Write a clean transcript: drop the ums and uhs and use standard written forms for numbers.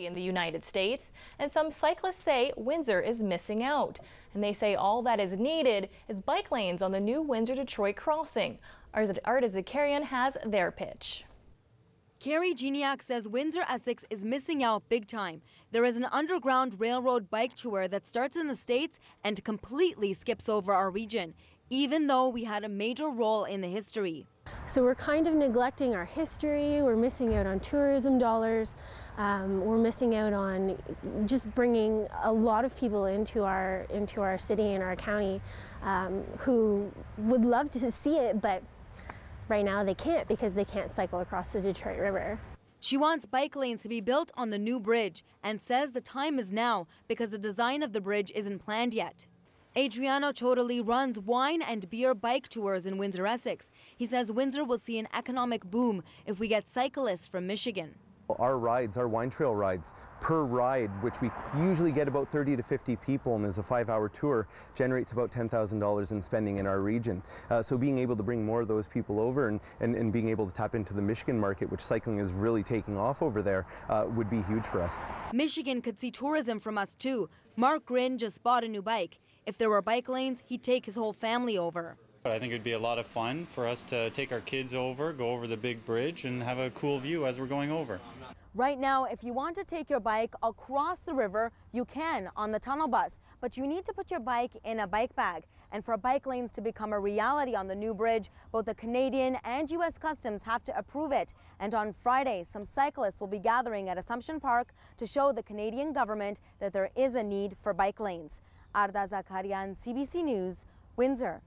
in the United States, and some cyclists say Windsor is missing out. And they say all that is needed is bike lanes on the new Windsor-Detroit crossing. Arda Zakarian has their pitch. Carrie Geniak says Windsor-Essex is missing out big time. There is an underground railroad bike tour that starts in the States and completely skips over our region, even though we had a major role in the history. So we're kind of neglecting our history, we're missing out on tourism dollars, we're missing out on just bringing a lot of people into our city and our county who would love to see it, but right now they can't because they can't cycle across the Detroit River. She wants bike lanes to be built on the new bridge and says the time is now because the design of the bridge isn't planned yet. Adriano Ciotoli runs wine and beer bike tours in Windsor-Essex. He says Windsor will see an economic boom if we get cyclists from Michigan. Our rides, our wine trail rides, per ride, which we usually get about 30 to 50 people, and is a 5-hour tour, generates about $10,000 in spending in our region. So being able to bring more of those people over and being able to tap into the Michigan market, which cycling is really taking off over there, would be huge for us. Michigan could see tourism from us too. Mark Grin just bought a new bike. If there were bike lanes, he'd take his whole family over. I think it'd be a lot of fun for us to take our kids over, go over the big bridge, and have a cool view as we're going over. Right now, if you want to take your bike across the river, you can on the tunnel bus, but you need to put your bike in a bike bag. And for bike lanes to become a reality on the new bridge, both the Canadian and U.S. Customs have to approve it. And on Friday, some cyclists will be gathering at Assumption Park to show the Canadian government that there is a need for bike lanes. Arda Zakarian, CBC News, Windsor.